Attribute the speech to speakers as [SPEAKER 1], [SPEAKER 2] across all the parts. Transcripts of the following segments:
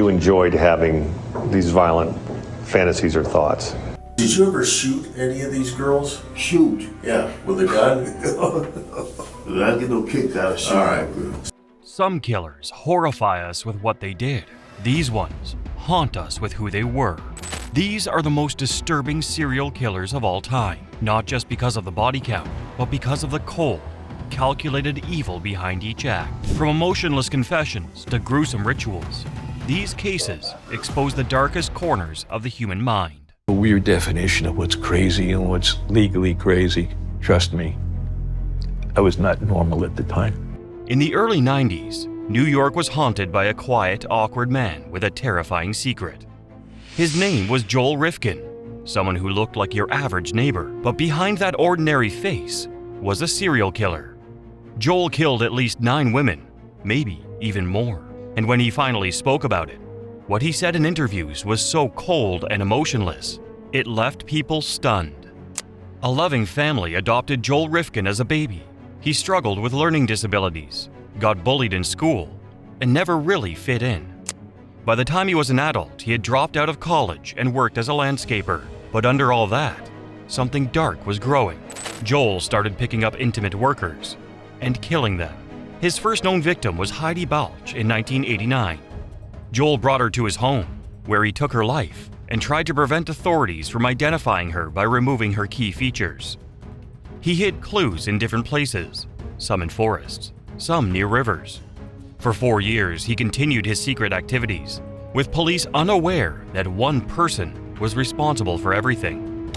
[SPEAKER 1] you enjoyed having these violent fantasies or thoughts.
[SPEAKER 2] Did you ever shoot any of these girls?
[SPEAKER 3] Shoot.
[SPEAKER 2] Yeah, with a gun?
[SPEAKER 3] I get no kicks out of shooting.
[SPEAKER 2] All right.
[SPEAKER 4] Some killers horrify us with what they did. These ones haunt us with who they were. These are the most disturbing serial killers of all time, not just because of the body count, but because of the cold, calculated evil behind each act. From emotionless confessions to gruesome rituals, these cases expose the darkest corners of the human mind.
[SPEAKER 5] A weird definition of what's crazy and what's legally crazy. Trust me, I was not normal at the time.
[SPEAKER 4] In the early 90s, New York was haunted by a quiet, awkward man with a terrifying secret. His name was Joel Rifkin, someone who looked like your average neighbor, but behind that ordinary face was a serial killer. Joel killed at least 9 women, maybe even more. And when he finally spoke about it, what he said in interviews was so cold and emotionless, it left people stunned. A loving family adopted Joel Rifkin as a baby. He struggled with learning disabilities, got bullied in school, and never really fit in. By the time he was an adult, he had dropped out of college and worked as a landscaper. But under all that, something dark was growing. Joel started picking up intimate workers and killing them. His first known victim was Heidi Balch in 1989. Joel brought her to his home, where he took her life and tried to prevent authorities from identifying her by removing her key features. He hid clues in different places, some in forests, some near rivers. For 4 years, he continued his secret activities, with police unaware that one person was responsible for everything.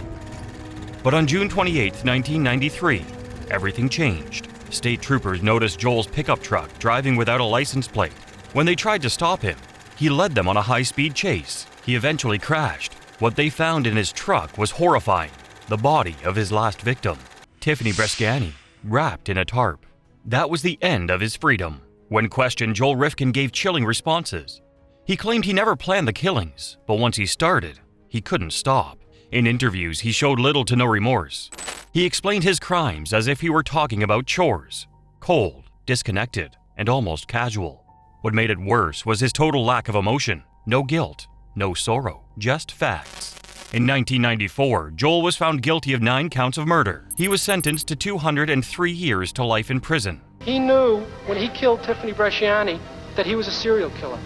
[SPEAKER 4] But on June 28, 1993, everything changed. State troopers noticed Joel's pickup truck driving without a license plate. When they tried to stop him, he led them on a high-speed chase. He eventually crashed. What they found in his truck was horrifying: the body of his last victim, Tiffany Bresciani, wrapped in a tarp. That was the end of his freedom. When questioned, Joel Rifkin gave chilling responses. He claimed he never planned the killings, but once he started, he couldn't stop. In interviews, he showed little to no remorse. He explained his crimes as if he were talking about chores, cold, disconnected, and almost casual. What made it worse was his total lack of emotion. No guilt, no sorrow, just facts. In 1994, Joel was found guilty of 9 counts of murder. He was sentenced to 203 years to life in prison.
[SPEAKER 6] He knew when he killed Tiffany Bresciani that he was a serial killer.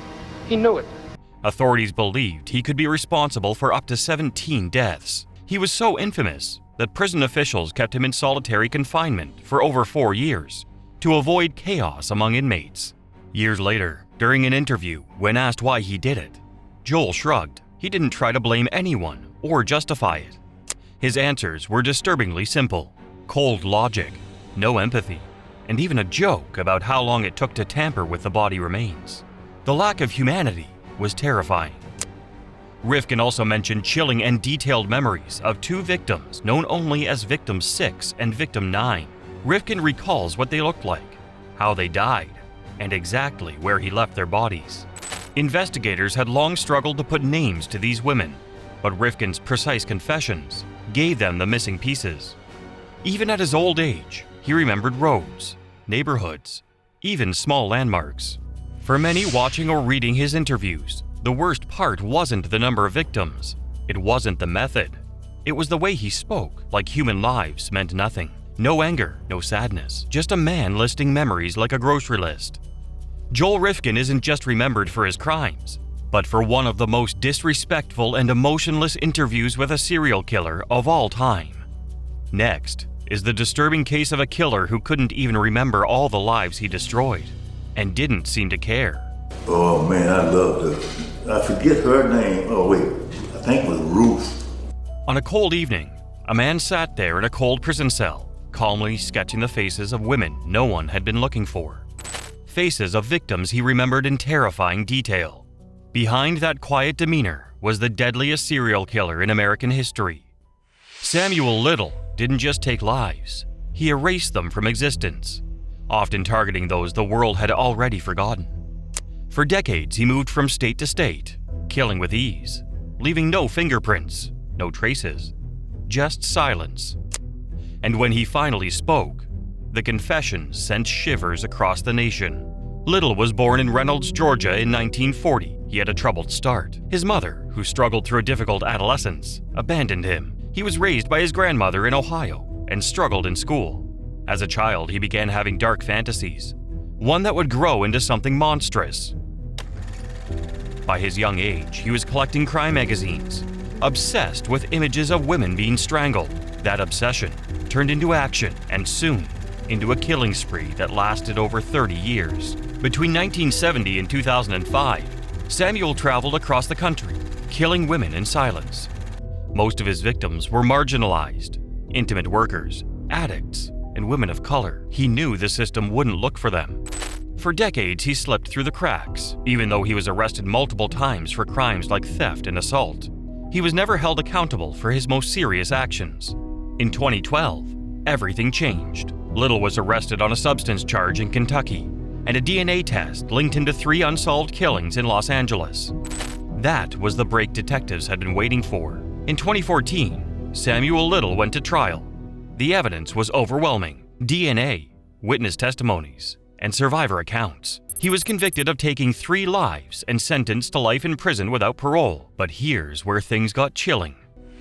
[SPEAKER 6] He knew it.
[SPEAKER 4] Authorities believed he could be responsible for up to 17 deaths. He was so infamous that prison officials kept him in solitary confinement for over 4 years to avoid chaos among inmates. Years later, during an interview, when asked why he did it, Joel shrugged. He didn't try to blame anyone or justify it. His answers were disturbingly simple: cold logic, no empathy, and even a joke about how long it took to tamper with the body remains. The lack of humanity was terrifying. Rifkin also mentioned chilling and detailed memories of 2 victims known only as Victim 6 and Victim 9. Rifkin recalls what they looked like, how they died, and exactly where he left their bodies. Investigators had long struggled to put names to these women, but Rifkin's precise confessions gave them the missing pieces. Even at his old age, he remembered roads, neighborhoods, even small landmarks. For many watching or reading his interviews, the worst part wasn't the number of victims. It wasn't the method. It was the way he spoke, like human lives meant nothing. No anger, no sadness, just a man listing memories like a grocery list. Joel Rifkin isn't just remembered for his crimes, but for one of the most disrespectful and emotionless interviews with a serial killer of all time. Next is the disturbing case of a killer who couldn't even remember all the lives he destroyed, and didn't seem to care.
[SPEAKER 3] Oh man, I loved her. I forget her name. Oh wait, I think it was Ruth.
[SPEAKER 4] On a cold evening, a man sat there in a cold prison cell, calmly sketching the faces of women no one had been looking for. Faces of victims he remembered in terrifying detail. Behind that quiet demeanor was the deadliest serial killer in American history. Samuel Little didn't just take lives, he erased them from existence, often targeting those the world had already forgotten. For decades, he moved from state to state, killing with ease, leaving no fingerprints, no traces, just silence. And when he finally spoke, the confessions sent shivers across the nation. Little was born in Reynolds, Georgia in 1940. He had a troubled start. His mother, who struggled through a difficult adolescence, abandoned him. He was raised by his grandmother in Ohio and struggled in school. As a child, he began having dark fantasies, one that would grow into something monstrous. By his young age, he was collecting crime magazines, obsessed with images of women being strangled. That obsession turned into action and soon into a killing spree that lasted over 30 years. Between 1970 and 2005, Samuel traveled across the country, killing women in silence. Most of his victims were marginalized, intimate workers, addicts, and women of color. He knew the system wouldn't look for them. For decades, he slipped through the cracks, even though he was arrested multiple times for crimes like theft and assault. He was never held accountable for his most serious actions. In 2012, everything changed. Little was arrested on a substance charge in Kentucky, and a DNA test linked him to 3 unsolved killings in Los Angeles. That was the break detectives had been waiting for. In 2014, Samuel Little went to trial. The evidence was overwhelming: DNA, witness testimonies, and survivor accounts. He was convicted of taking 3 lives and sentenced to life in prison without parole. But here's where things got chilling.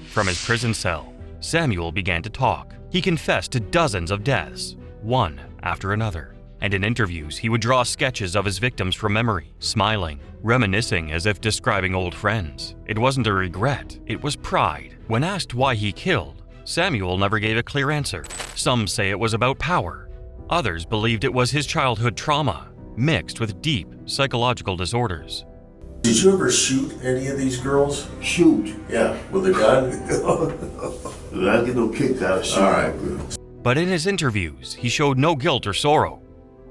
[SPEAKER 4] From his prison cell, Samuel began to talk. He confessed to dozens of deaths, one after another. And in interviews, he would draw sketches of his victims from memory, smiling, reminiscing as if describing old friends. It wasn't a regret, it was pride. When asked why he killed, Samuel never gave a clear answer. Some say it was about power. Others believed it was his childhood trauma, mixed with deep psychological disorders.
[SPEAKER 2] Did you ever shoot any of these girls?
[SPEAKER 3] Shoot.
[SPEAKER 2] Yeah, with a gun?
[SPEAKER 3] I get no kicks out of shooting.
[SPEAKER 2] All right.
[SPEAKER 4] But in his interviews, he showed no guilt or sorrow,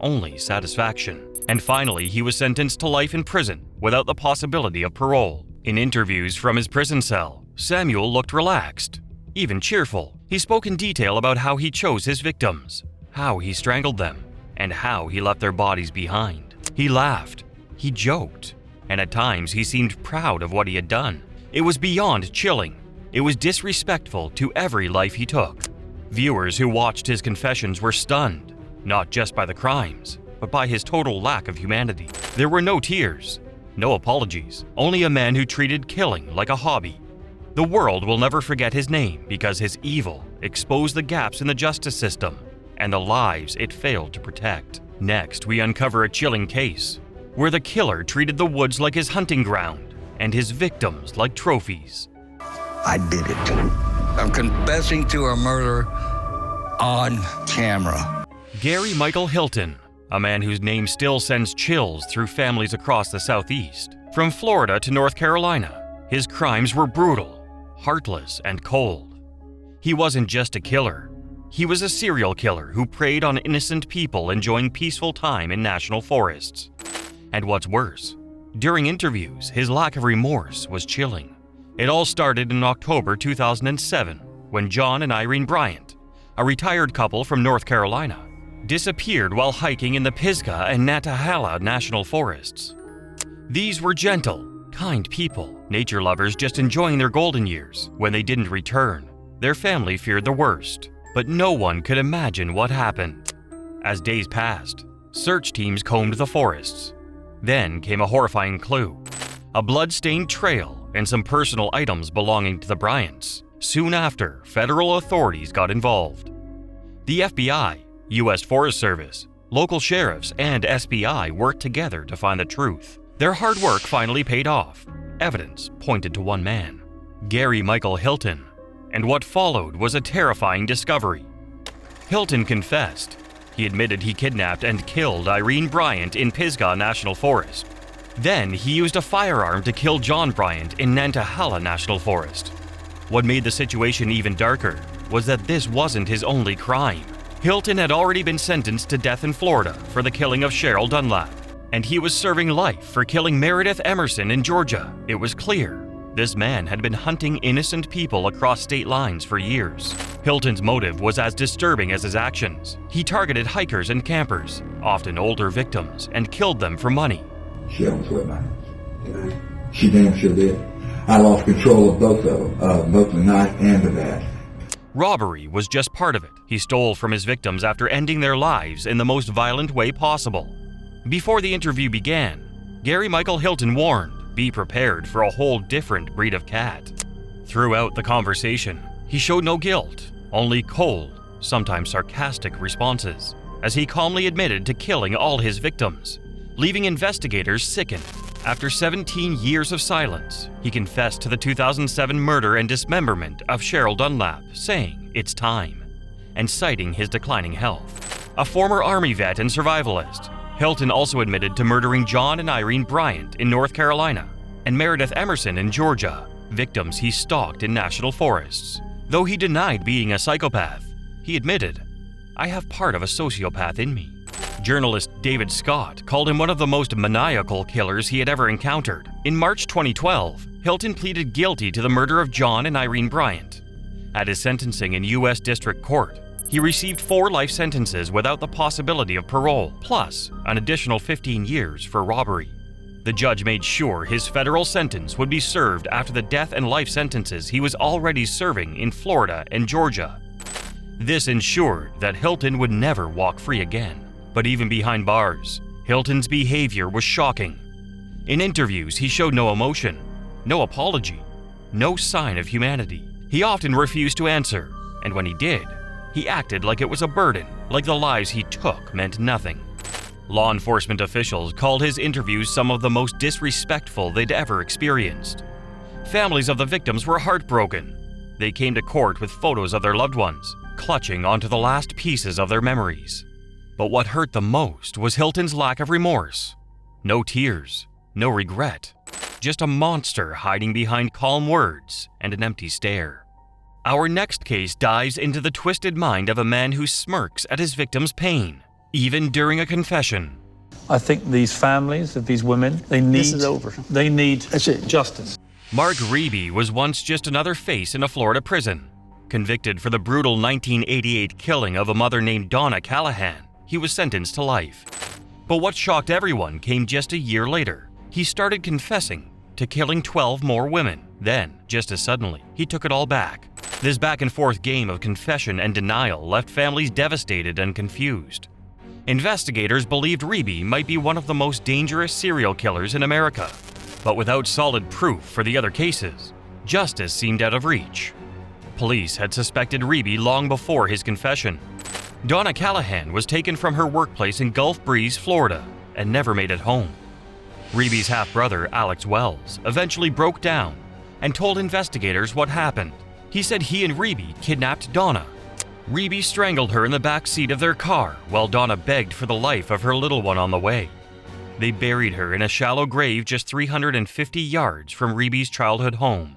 [SPEAKER 4] only satisfaction. And finally, he was sentenced to life in prison without the possibility of parole. In interviews from his prison cell, Samuel looked relaxed, even cheerful. He spoke in detail about how he chose his victims, how he strangled them, and how he left their bodies behind. He laughed, he joked, and at times he seemed proud of what he had done. It was beyond chilling. It was disrespectful to every life he took. Viewers who watched his confessions were stunned, not just by the crimes, but by his total lack of humanity. There were no tears, no apologies, only a man who treated killing like a hobby. The world will never forget his name because his evil exposed the gaps in the justice system and the lives it failed to protect. Next, we uncover a chilling case where the killer treated the woods like his hunting ground and his victims like trophies.
[SPEAKER 7] I did it. I'm confessing to a murder on camera.
[SPEAKER 4] Gary Michael Hilton, a man whose name still sends chills through families across the Southeast. From Florida to North Carolina, his crimes were brutal, heartless, and cold. He wasn't just a killer. He was a serial killer who preyed on innocent people enjoying peaceful time in national forests. And what's worse, during interviews, his lack of remorse was chilling. It all started in October 2007 when John and Irene Bryant, a retired couple from North Carolina, disappeared while hiking in the Pisgah and Nantahala National Forests. These were gentle, kind people, nature lovers just enjoying their golden years. When they didn't return, their family feared the worst, but no one could imagine what happened. As days passed, search teams combed the forests. Then came a horrifying clue, a blood-stained trail and some personal items belonging to the Bryants. Soon after, federal authorities got involved. The FBI, U.S. Forest Service, local sheriffs, and SBI worked together to find the truth. Their hard work finally paid off. Evidence pointed to one man, Gary Michael Hilton, and what followed was a terrifying discovery. Hilton confessed. He admitted he kidnapped and killed Irene Bryant in Pisgah National Forest. Then he used a firearm to kill John Bryant in Nantahala National Forest. What made the situation even darker was that this wasn't his only crime. Hilton had already been sentenced to death in Florida for the killing of Cheryl Dunlap, and he was serving life for killing Meredith Emerson in Georgia. It was clear this man had been hunting innocent people across state lines for years. Hilton's motive was as disturbing as his actions. He targeted hikers and campers, often older victims, and killed them for money.
[SPEAKER 8] She almost swept my hands. She damn sure did. I lost control of both of them, both the knife and the bat.
[SPEAKER 4] Robbery was just part of it. He stole from his victims after ending their lives in the most violent way possible. Before the interview began, Gary Michael Hilton warned, be prepared for a whole different breed of cat. Throughout the conversation, he showed no guilt, only cold, sometimes sarcastic responses, as he calmly admitted to killing all his victims, leaving investigators sickened. After 17 years of silence, he confessed to the 2007 murder and dismemberment of Cheryl Dunlap, saying it's time, and citing his declining health. A former Army vet and survivalist, Hilton also admitted to murdering John and Irene Bryant in North Carolina and Meredith Emerson in Georgia, victims he stalked in national forests. Though he denied being a psychopath, he admitted, "I have part of a sociopath in me." Journalist David Scott called him one of the most maniacal killers he had ever encountered. In March 2012, Hilton pleaded guilty to the murder of John and Irene Bryant. At his sentencing in U.S. District Court, he received 4 life sentences without the possibility of parole, plus an additional 15 years for robbery. The judge made sure his federal sentence would be served after the death and life sentences he was already serving in Florida and Georgia. This ensured that Hilton would never walk free again. But even behind bars, Hilton's behavior was shocking. In interviews, he showed no emotion, no apology, no sign of humanity. He often refused to answer, and when he did, he acted like it was a burden, like the lives he took meant nothing. Law enforcement officials called his interviews some of the most disrespectful they'd ever experienced. Families of the victims were heartbroken. They came to court with photos of their loved ones, clutching onto the last pieces of their memories. But what hurt the most was Hilton's lack of remorse. No tears, no regret, just a monster hiding behind calm words and an empty stare. Our next case dives into the twisted mind of a man who smirks at his victim's pain, even during a confession.
[SPEAKER 5] I think these families of these women, they need...
[SPEAKER 9] This is over.
[SPEAKER 5] They need
[SPEAKER 9] That's it.
[SPEAKER 5] justice.
[SPEAKER 4] Mark Reeby was once just another face in a Florida prison. Convicted for the brutal 1988 killing of a mother named Donna Callahan, he was sentenced to life. But what shocked everyone came just a year later. He started confessing to killing 12 more women. Then, just as suddenly, he took it all back. This back-and-forth game of confession and denial left families devastated and confused. Investigators believed Reeby might be one of the most dangerous serial killers in America. But without solid proof for the other cases, justice seemed out of reach. Police had suspected Reeby long before his confession. Donna Callahan was taken from her workplace in Gulf Breeze, Florida, and never made it home. Reeby's half-brother, Alex Wells, eventually broke down and told investigators what happened. He said he and Reeby kidnapped Donna. Reeby strangled her in the back seat of their car while Donna begged for the life of her little one on the way. They buried her in a shallow grave just 350 yards from Reeby's childhood home.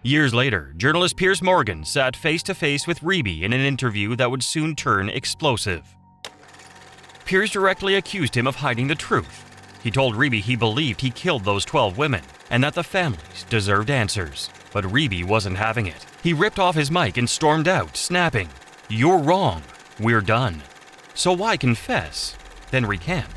[SPEAKER 4] Years later, journalist Piers Morgan sat face-to-face with Reeby in an interview that would soon turn explosive. Piers directly accused him of hiding the truth. He told Reeby he believed he killed those 12 women and that the families deserved answers. But Reeby wasn't having it. He ripped off his mic and stormed out, snapping, "You're wrong. We're done. So why confess, then recant?"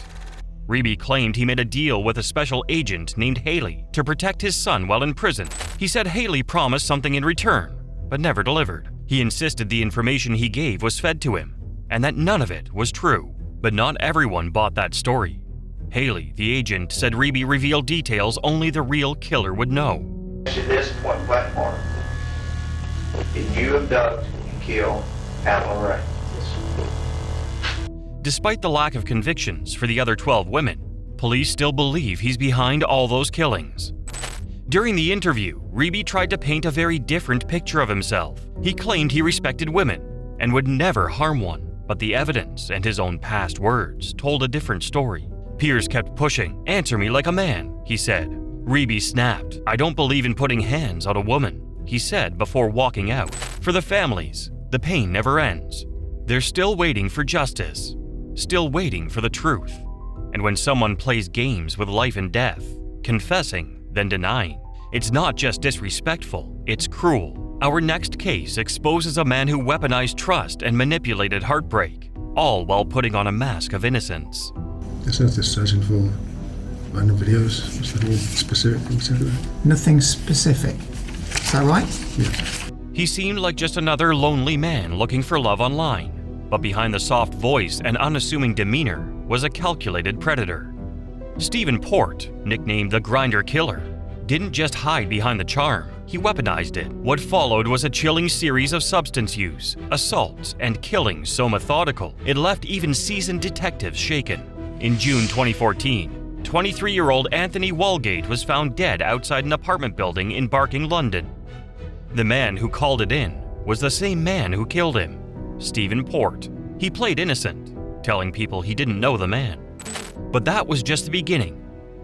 [SPEAKER 4] Reeby claimed he made a deal with a special agent named Haley to protect his son while in prison. He said Haley promised something in return, but never delivered. He insisted the information he gave was fed to him, and that none of it was true. But not everyone bought that story. Haley, the agent, said Reeby revealed details only the real killer would know.
[SPEAKER 10] To this point platform, did you abduct and kill Pamela Ray?
[SPEAKER 4] Despite the lack of convictions for the other 12 women, police still believe he's behind all those killings. During the interview, Reeby tried to paint a very different picture of himself. He claimed he respected women and would never harm one, but the evidence and his own past words told a different story. Piers kept pushing. "Answer me like a man," he said. Reeby snapped. "I don't believe in putting hands on a woman," he said before walking out. For the families, the pain never ends. They're still waiting for justice, still waiting for the truth. And when someone plays games with life and death, confessing, then denying, it's not just disrespectful, it's cruel. Our next case exposes a man who weaponized trust and manipulated heartbreak, all while putting on a mask of innocence.
[SPEAKER 11] It says they're searching for random videos. Is there any specific things to that?
[SPEAKER 9] Nothing specific. Is that right?
[SPEAKER 11] Yeah.
[SPEAKER 4] He seemed like just another lonely man looking for love online, but behind the soft voice and unassuming demeanor was a calculated predator. Stephen Port, nicknamed the Grinder Killer, didn't just hide behind the charm, he weaponized it. What followed was a chilling series of substance use, assaults, and killings so methodical it left even seasoned detectives shaken. In June 2014, 23-year-old Anthony Walgate was found dead outside an apartment building in Barking, London. The man who called it in was the same man who killed him, Stephen Port. He played innocent, telling people he didn't know the man. But that was just the beginning.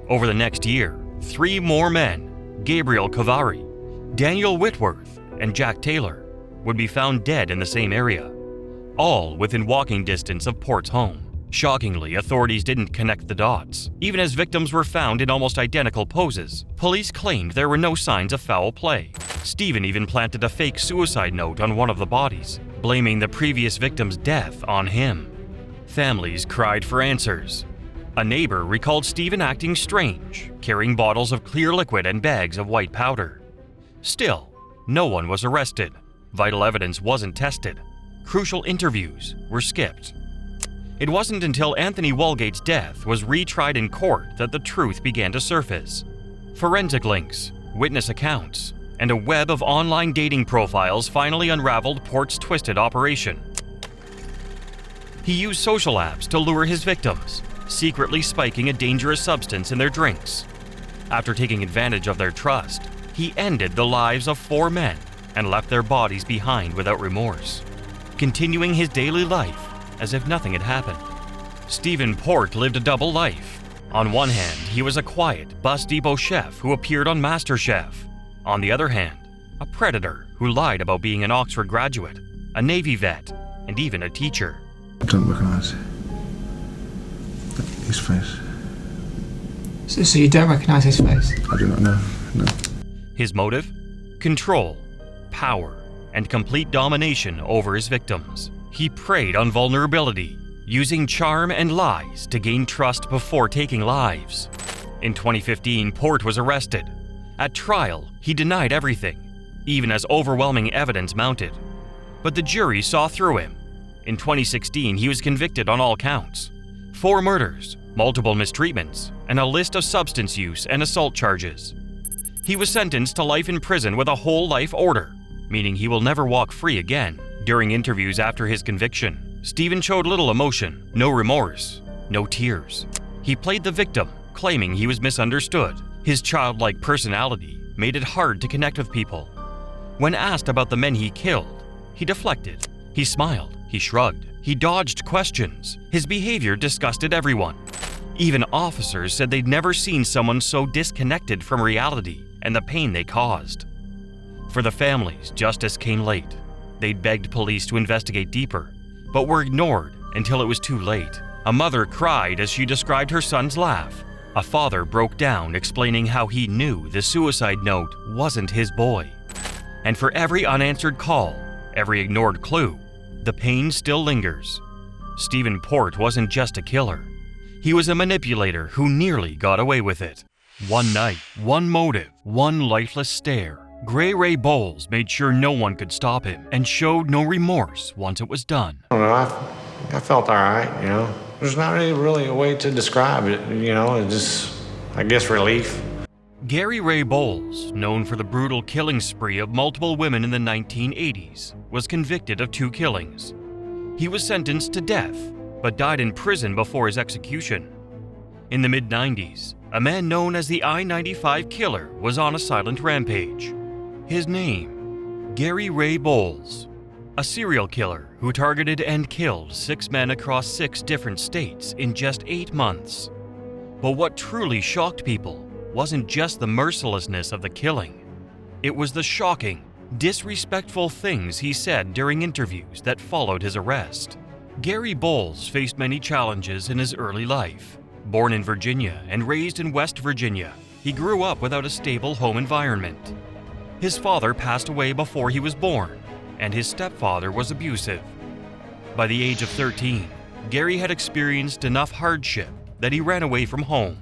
[SPEAKER 4] Over the next year, 3 more men, Gabriel Cavari, Daniel Whitworth, and Jack Taylor, would be found dead in the same area, all within walking distance of Port's home. Shockingly, authorities didn't connect the dots. Even as victims were found in almost identical poses, police claimed there were no signs of foul play. Stephen even planted a fake suicide note on one of the bodies, blaming the previous victim's death on him. Families cried for answers. A neighbor recalled Stephen acting strange, carrying bottles of clear liquid and bags of white powder. Still, no one was arrested. Vital evidence wasn't tested. Crucial interviews were skipped. It wasn't until Anthony Walgate's death was retried in court that the truth began to surface. Forensic links, witness accounts, and a web of online dating profiles finally unraveled Port's twisted operation. He used social apps to lure his victims, secretly spiking a dangerous substance in their drinks. After taking advantage of their trust, he ended the lives of 4 men and left their bodies behind without remorse, continuing his daily life as if nothing had happened. Stephen Port lived a double life. On one hand, he was a quiet, bus depot chef who appeared on MasterChef. On the other hand, a predator who lied about being an Oxford graduate, a Navy vet, and even a teacher.
[SPEAKER 11] I don't recognise his face.
[SPEAKER 9] So you don't recognise his face?
[SPEAKER 11] I do not know, no.
[SPEAKER 4] His motive? Control, power, and complete domination over his victims. He preyed on vulnerability, using charm and lies to gain trust before taking lives. In 2015, Port was arrested. At trial, he denied everything, even as overwhelming evidence mounted. But the jury saw through him. In 2016, he was convicted on all counts: 4 murders, multiple mistreatments, and a list of substance use and assault charges. He was sentenced to life in prison with a whole life order, meaning he will never walk free again. During interviews after his conviction, Stephen showed little emotion, no remorse, no tears. He played the victim, claiming he was misunderstood. His childlike personality made it hard to connect with people. When asked about the men he killed, he deflected. He smiled, he shrugged, he dodged questions. His behavior disgusted everyone. Even officers said they'd never seen someone so disconnected from reality and the pain they caused. For the families, justice came late. They'd begged police to investigate deeper, but were ignored until it was too late. A mother cried as she described her son's laugh. A father broke down, explaining how he knew the suicide note wasn't his boy. And for every unanswered call, every ignored clue, the pain still lingers. Stephen Port wasn't just a killer. He was a manipulator who nearly got away with it. One night, one motive, one lifeless stare. Gray Ray Bowles made sure no one could stop him and showed no remorse once it was done.
[SPEAKER 12] I don't know, I felt all right, you know. There's not really a way to describe it, you know, it's just, I guess, relief.
[SPEAKER 4] Gary Ray Bowles, known for the brutal killing spree of multiple women in the 1980s, was convicted of 2 killings. He was sentenced to death, but died in prison before his execution. In the mid-90s, a man known as the I-95 Killer was on a silent rampage. His name, Gary Ray Bowles, a serial killer who targeted and killed 6 men across 6 different states in just 8 months. But what truly shocked people wasn't just the mercilessness of the killing. It was the shocking, disrespectful things he said during interviews that followed his arrest. Gary Bowles faced many challenges in his early life. Born in Virginia and raised in West Virginia, he grew up without a stable home environment. His father passed away before he was born, and his stepfather was abusive. By the age of 13, Gary had experienced enough hardship that he ran away from home.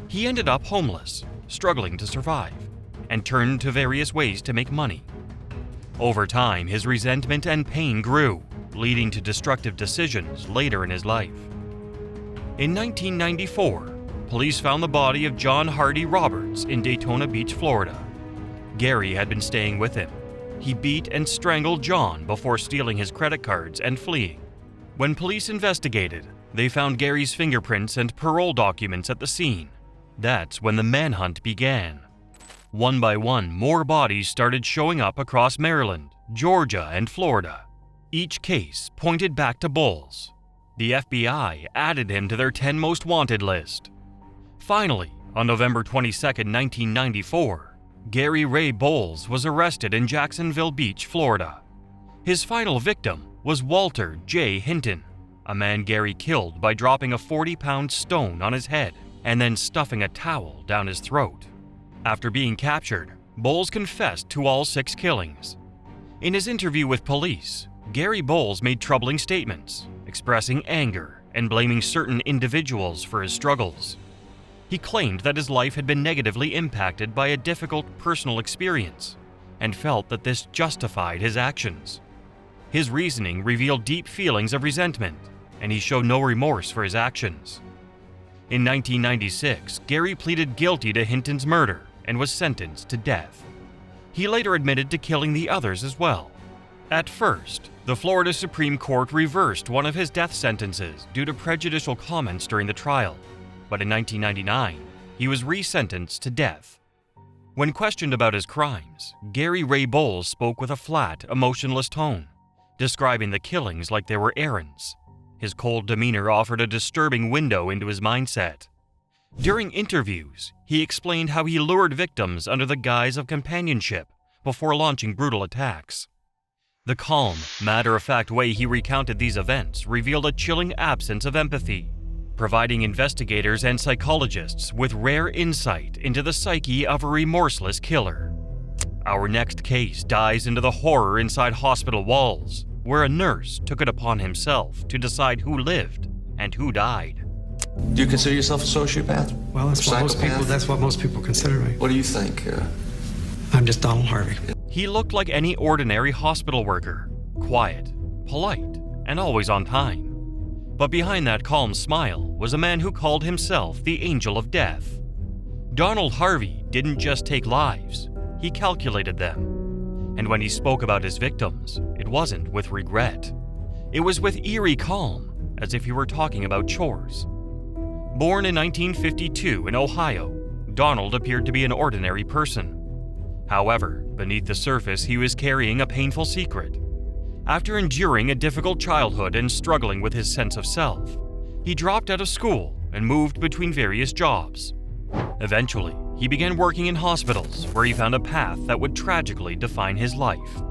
[SPEAKER 4] He ended up homeless, struggling to survive, and turned to various ways to make money. Over time, his resentment and pain grew, leading to destructive decisions later in his life. In 1994, police found the body of John Hardy Roberts in Daytona Beach, Florida. Gary had been staying with him. He beat and strangled John before stealing his credit cards and fleeing. When police investigated, they found Gary's fingerprints and parole documents at the scene. That's when the manhunt began. One by one, more bodies started showing up across Maryland, Georgia, and Florida. Each case pointed back to Bowles. The FBI added him to their 10 most wanted list. Finally, on November 22, 1994, Gary Ray Bowles was arrested in Jacksonville Beach, Florida. His final victim was Walter J. Hinton, a man Gary killed by dropping a 40-pound stone on his head and then stuffing a towel down his throat. After being captured, Bowles confessed to all 6 killings. In his interview with police, Gary Bowles made troubling statements, expressing anger and blaming certain individuals for his struggles. He claimed that his life had been negatively impacted by a difficult personal experience and felt that this justified his actions. His reasoning revealed deep feelings of resentment, and he showed no remorse for his actions. In 1996, Gary pleaded guilty to Hinton's murder and was sentenced to death. He later admitted to killing the others as well. At first, the Florida Supreme Court reversed one of his death sentences due to prejudicial comments during the trial, but in 1999, he was resentenced to death. When questioned about his crimes, Gary Ray Bowles spoke with a flat, emotionless tone, describing the killings like they were errands. His cold demeanor offered a disturbing window into his mindset. During interviews, he explained how he lured victims under the guise of companionship before launching brutal attacks. The calm, matter-of-fact way he recounted these events revealed a chilling absence of empathy, providing investigators and psychologists with rare insight into the psyche of a remorseless killer. Our next case dives into the horror inside hospital walls, where a nurse took it upon himself to decide who lived and who died.
[SPEAKER 13] Do you consider yourself a sociopath?
[SPEAKER 14] Well, that's what most people consider me.
[SPEAKER 13] What do you think?
[SPEAKER 14] I'm just Donald Harvey.
[SPEAKER 4] He looked like any ordinary hospital worker, quiet, polite, and always on time. But behind that calm smile was a man who called himself the Angel of Death. Donald Harvey didn't just take lives, he calculated them. And when he spoke about his victims, it wasn't with regret. It was with eerie calm, as if he were talking about chores. Born in 1952 in Ohio, Donald appeared to be an ordinary person. However, beneath the surface, he was carrying a painful secret. After enduring a difficult childhood and struggling with his sense of self, he dropped out of school and moved between various jobs. Eventually, he began working in hospitals where he found a path that would tragically define his life.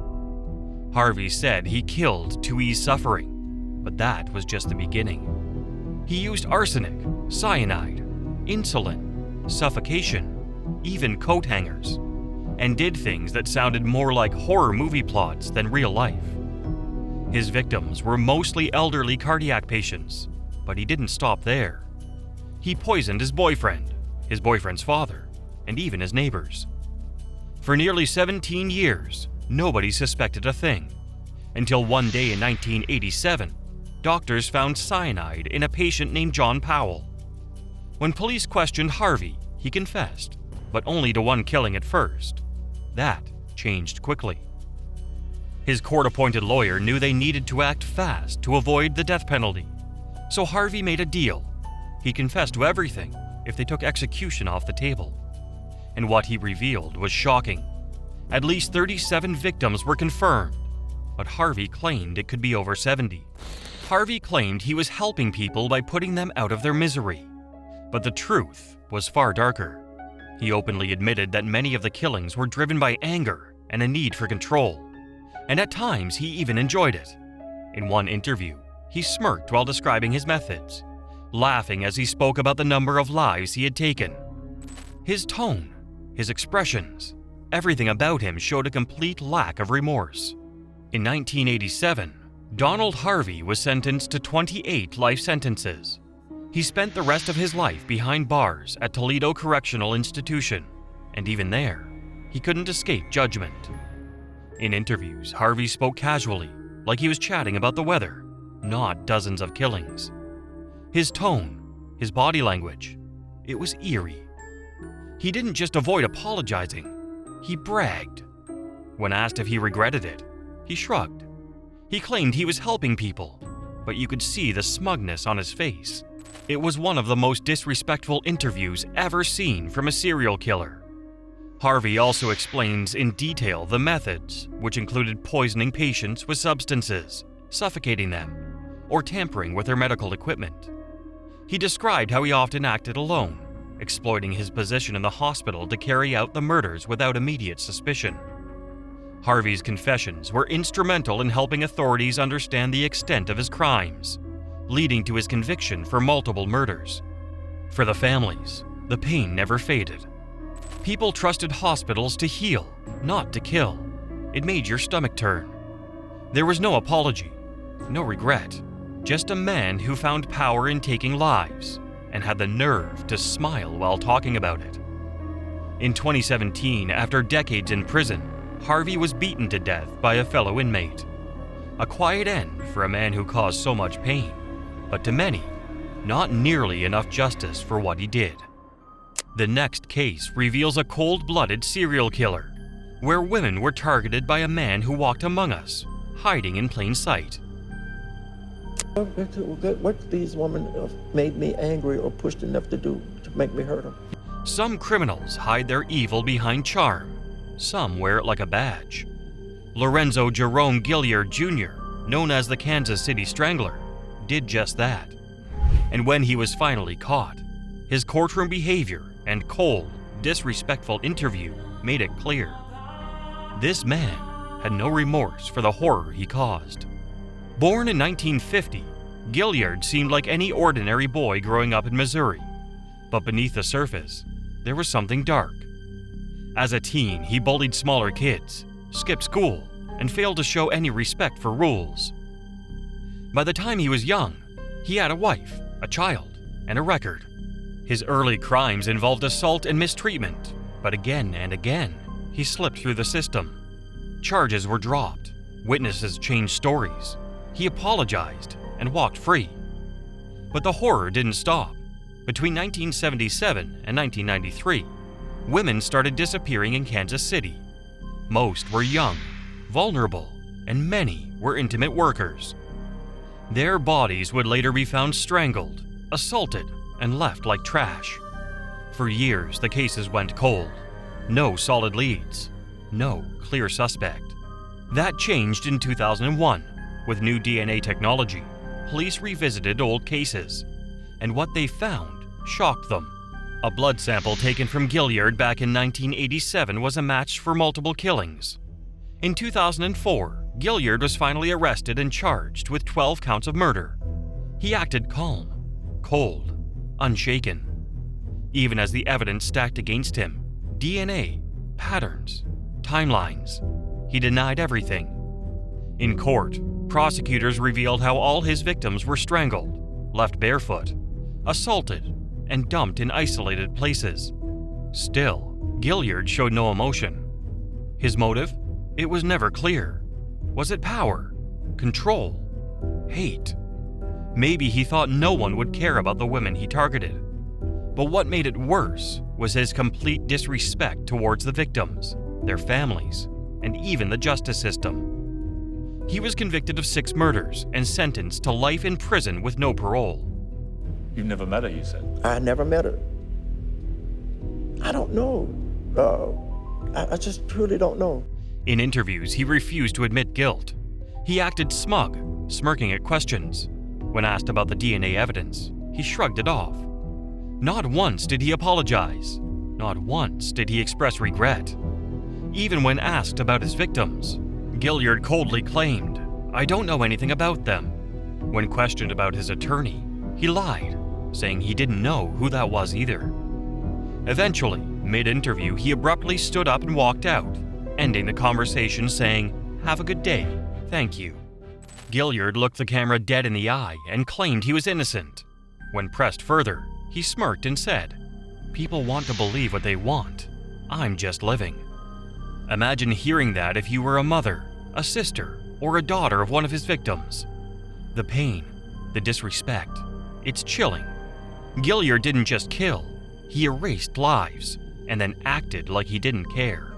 [SPEAKER 4] Harvey said he killed to ease suffering, but that was just the beginning. He used arsenic, cyanide, insulin, suffocation, even coat hangers, and did things that sounded more like horror movie plots than real life. His victims were mostly elderly cardiac patients, but he didn't stop there. He poisoned his boyfriend's father, and even his neighbors. For nearly 17 years, nobody suspected a thing, until one day in 1987, doctors found cyanide in a patient named John Powell. When police questioned Harvey, he confessed, but only to one killing at first. That changed quickly. His court-appointed lawyer knew they needed to act fast to avoid the death penalty, so Harvey made a deal. He confessed to everything if they took execution off the table. And what he revealed was shocking. At least 37 victims were confirmed, but Harvey claimed it could be over 70. Harvey claimed he was helping people by putting them out of their misery, but the truth was far darker. He openly admitted that many of the killings were driven by anger and a need for control, and at times he even enjoyed it. In one interview, he smirked while describing his methods, laughing as he spoke about the number of lives he had taken. His tone, his expressions, everything about him showed a complete lack of remorse. In 1987, Donald Harvey was sentenced to 28 life sentences. He spent the rest of his life behind bars at Toledo Correctional Institution, and even there, he couldn't escape judgment. In interviews, Harvey spoke casually, like he was chatting about the weather, not dozens of killings. His tone, his body language, it was eerie. He didn't just avoid apologizing, he bragged. When asked if he regretted it, he shrugged. He claimed he was helping people, but you could see the smugness on his face. It was one of the most disrespectful interviews ever seen from a serial killer. Harvey also explains in detail the methods, which included poisoning patients with substances, suffocating them, or tampering with their medical equipment. He described how he often acted alone, exploiting his position in the hospital to carry out the murders without immediate suspicion. Harvey's confessions were instrumental in helping authorities understand the extent of his crimes, leading to his conviction for multiple murders. For the families, the pain never faded. People trusted hospitals to heal, not to kill. It made your stomach turn. There was no apology, no regret, just a man who found power in taking lives and had the nerve to smile while talking about it. In 2017, after decades in prison, Harvey was beaten to death by a fellow inmate. A quiet end for a man who caused so much pain, but to many, not nearly enough justice for what he did. The next case reveals a cold-blooded serial killer, where women were targeted by a man who walked among us, hiding in plain sight.
[SPEAKER 15] What these women made me angry or pushed enough to do to make me hurt them?
[SPEAKER 4] Some criminals hide their evil behind charm. Some wear it like a badge. Lorenzo Jerome Gilliard Jr., known as the Kansas City Strangler, did just that. And when he was finally caught, his courtroom behavior and cold, disrespectful interview made it clear. This man had no remorse for the horror he caused. Born in 1950, Gilliard seemed like any ordinary boy growing up in Missouri. But beneath the surface, there was something dark. As a teen, he bullied smaller kids, skipped school, and failed to show any respect for rules. By the time he was young, he had a wife, a child, and a record. His early crimes involved assault and mistreatment, but again and again, he slipped through the system. Charges were dropped, witnesses changed stories, he apologized and walked free. But the horror didn't stop. Between 1977 and 1993, women started disappearing in Kansas City. Most were young, vulnerable, and many were intimate workers. Their bodies would later be found strangled, assaulted, and left like trash. For years, the cases went cold. No solid leads. No clear suspect. That changed in 2001. With new DNA technology, police revisited old cases. And what they found shocked them. A blood sample taken from Gilliard back in 1987 was a match for multiple killings. In 2004, Gilliard was finally arrested and charged with 12 counts of murder. He acted calm, cold, unshaken. Even as the evidence stacked against him, DNA, patterns, timelines, he denied everything. In court, prosecutors revealed how all his victims were strangled, left barefoot, assaulted, and dumped in isolated places. Still, Gilliard showed no emotion. His motive? It was never clear. Was it power? Control? Hate? Maybe he thought no one would care about the women he targeted. But what made it worse was his complete disrespect towards the victims, their families, and even the justice system. He was convicted of 6 murders and sentenced to life in prison with no parole.
[SPEAKER 16] You've never met her, you said?
[SPEAKER 15] I never met her. I don't know. I just truly don't know.
[SPEAKER 4] In interviews, he refused to admit guilt. He acted smug, smirking at questions. When asked about the DNA evidence, he shrugged it off. Not once did he apologize. Not once did he express regret. Even when asked about his victims, Gilliard coldly claimed, "I don't know anything about them." When questioned about his attorney, he lied, saying he didn't know who that was either. Eventually, mid-interview, he abruptly stood up and walked out, ending the conversation saying, "Have a good day, thank you." Gilliard looked the camera dead in the eye and claimed he was innocent. When pressed further, he smirked and said, "People want to believe what they want. I'm just living." Imagine hearing that if you were a mother, a sister, or a daughter of one of his victims. The pain, the disrespect, it's chilling. Gilliard didn't just kill, he erased lives and then acted like he didn't care.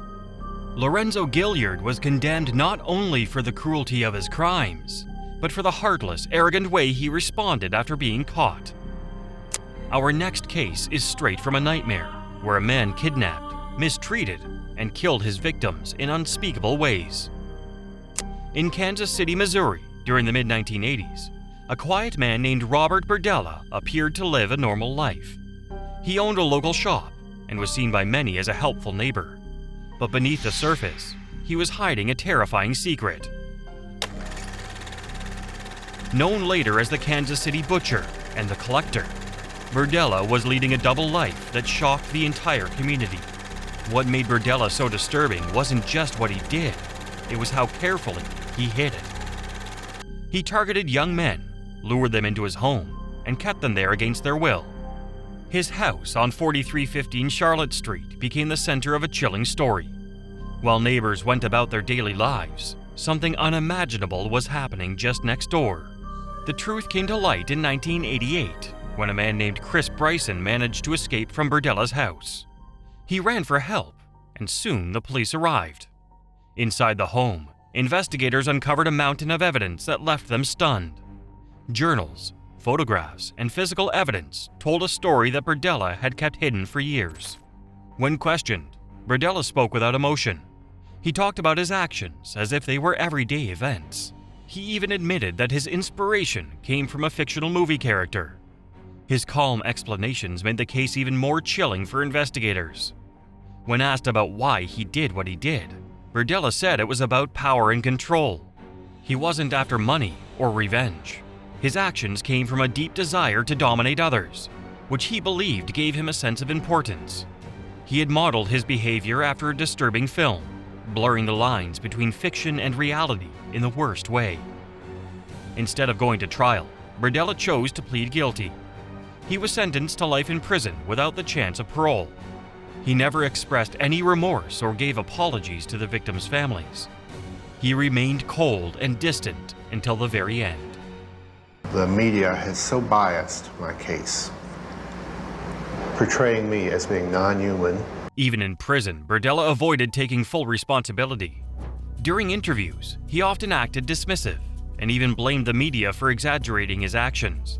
[SPEAKER 4] Lorenzo Gilliard was condemned not only for the cruelty of his crimes, but for the heartless, arrogant way he responded after being caught. Our next case is straight from a nightmare, where a man kidnapped, mistreated, and killed his victims in unspeakable ways. In Kansas City, Missouri, during the mid-1980s, a quiet man named Robert Berdella appeared to live a normal life. He owned a local shop and was seen by many as a helpful neighbor. But beneath the surface, he was hiding a terrifying secret. Known later as the Kansas City Butcher and the Collector, Berdella was leading a double life that shocked the entire community. What made Berdella so disturbing wasn't just what he did, it was how carefully he hid it. He targeted young men, lured them into his home, and kept them there against their will. His house on 4315 Charlotte Street became the center of a chilling story. While neighbors went about their daily lives, something unimaginable was happening just next door. The truth came to light in 1988 when a man named Chris Bryson managed to escape from Berdella's house. He ran for help, and soon the police arrived. Inside the home, investigators uncovered a mountain of evidence that left them stunned. Journals, photographs, and physical evidence told a story that Berdella had kept hidden for years. When questioned, Berdella spoke without emotion. He talked about his actions as if they were everyday events. He even admitted that his inspiration came from a fictional movie character. His calm explanations made the case even more chilling for investigators. When asked about why he did what he did, Berdella said it was about power and control. He wasn't after money or revenge. His actions came from a deep desire to dominate others, which he believed gave him a sense of importance. He had modeled his behavior after a disturbing film, blurring the lines between fiction and reality in the worst way. Instead of going to trial, Berdella chose to plead guilty. He was sentenced to life in prison without the chance of parole. He never expressed any remorse or gave apologies to the victims' families. He remained cold and distant until the very end.
[SPEAKER 17] The media has so biased my case, portraying me as being non-human.
[SPEAKER 4] Even in prison, Berdella avoided taking full responsibility. During interviews, he often acted dismissive and even blamed the media for exaggerating his actions.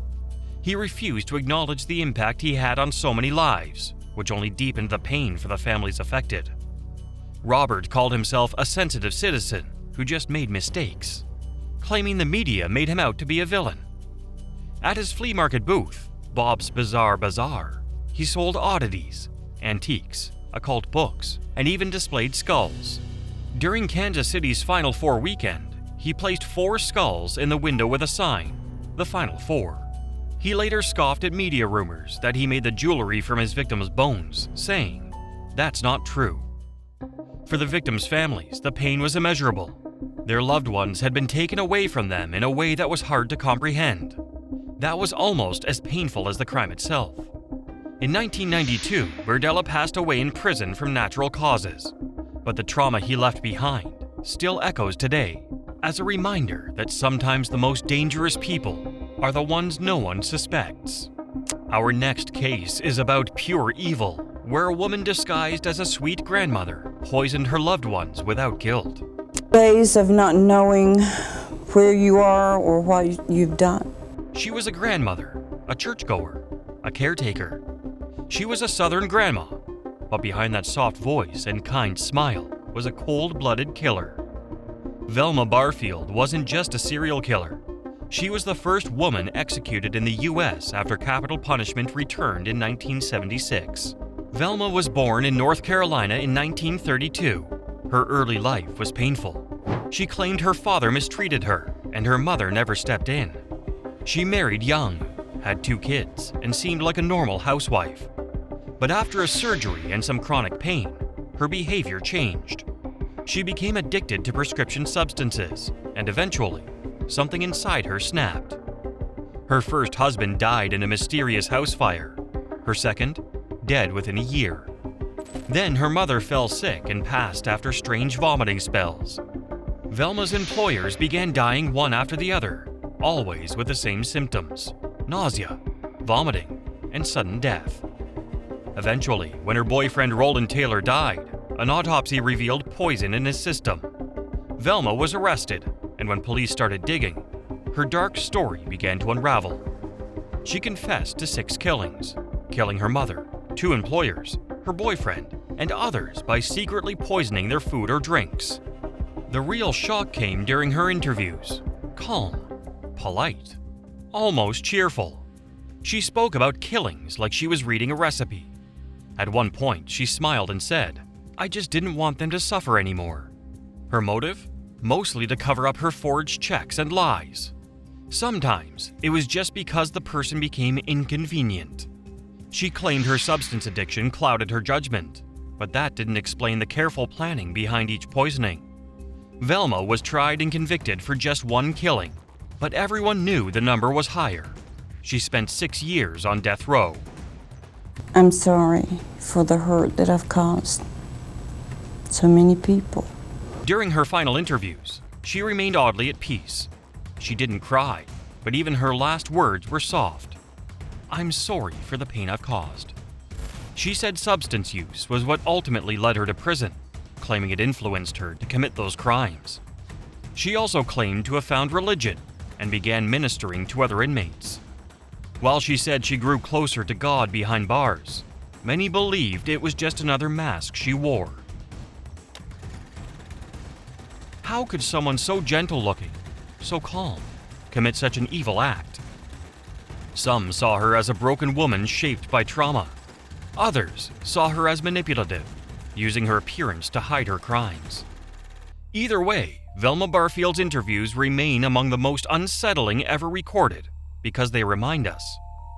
[SPEAKER 4] He refused to acknowledge the impact he had on so many lives, which only deepened the pain for the families affected. Robert called himself a sensitive citizen who just made mistakes, claiming the media made him out to be a villain. At his flea market booth, Bob's Bizarre Bazaar, he sold oddities, antiques, occult books, and even displayed skulls. During Kansas City's Final Four weekend, he placed 4 skulls in the window with a sign, "The Final Four." He later scoffed at media rumors that he made the jewelry from his victims' bones, saying, "That's not true." For the victims' families, the pain was immeasurable. Their loved ones had been taken away from them in a way that was hard to comprehend. That was almost as painful as the crime itself. In 1992, Berdella passed away in prison from natural causes, but the trauma he left behind still echoes today as a reminder that sometimes the most dangerous people are the ones no one suspects. Our next case is about pure evil, where a woman disguised as a sweet grandmother poisoned her loved ones without guilt.
[SPEAKER 18] Days of not knowing where you are or what you've done.
[SPEAKER 4] She was a grandmother, a churchgoer, a caretaker. She was a Southern grandma, but behind that soft voice and kind smile was a cold-blooded killer. Velma Barfield wasn't just a serial killer. She was the first woman executed in the U.S. after capital punishment returned in 1976. Velma was born in North Carolina in 1932. Her early life was painful. She claimed her father mistreated her, and her mother never stepped in. She married young, had 2 kids, and seemed like a normal housewife. But after a surgery and some chronic pain, her behavior changed. She became addicted to prescription substances, and eventually, something inside her snapped. Her first husband died in a mysterious house fire. Her second, dead within a year. Then her mother fell sick and passed after strange vomiting spells. Velma's employers began dying one after the other, always with the same symptoms: nausea, vomiting, and sudden death. Eventually, when her boyfriend Roland Taylor died, an autopsy revealed poison in his system. Velma was arrested, and when police started digging, her dark story began to unravel. She confessed to 6 killings, killing her mother, 2 employers, her boyfriend, and others by secretly poisoning their food or drinks. The real shock came during her interviews. Calm, polite, almost cheerful. She spoke about killings like she was reading a recipe. At one point, she smiled and said, "I just didn't want them to suffer anymore." Her motive? Mostly to cover up her forged checks and lies. Sometimes, it was just because the person became inconvenient. She claimed her substance addiction clouded her judgment, but that didn't explain the careful planning behind each poisoning. Velma was tried and convicted for just 1 killing, but everyone knew the number was higher. She spent 6 years on death row.
[SPEAKER 18] I'm sorry for the hurt that I've caused so many people.
[SPEAKER 4] During her final interviews, she remained oddly at peace. She didn't cry, but even her last words were soft. "I'm sorry for the pain I've caused." She said substance use was what ultimately led her to prison, claiming it influenced her to commit those crimes. She also claimed to have found religion and began ministering to other inmates. While she said she grew closer to God behind bars, many believed it was just another mask she wore. How could someone so gentle-looking, so calm, commit such an evil act? Some saw her as a broken woman shaped by trauma. Others saw her as manipulative, using her appearance to hide her crimes. Either way, Velma Barfield's interviews remain among the most unsettling ever recorded because they remind us,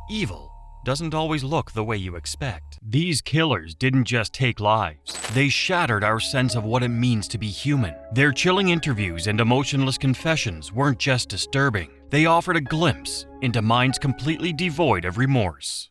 [SPEAKER 4] evil doesn't always look the way you expect. These killers didn't just take lives, they shattered our sense of what it means to be human. Their chilling interviews and emotionless confessions weren't just disturbing, they offered a glimpse into minds completely devoid of remorse.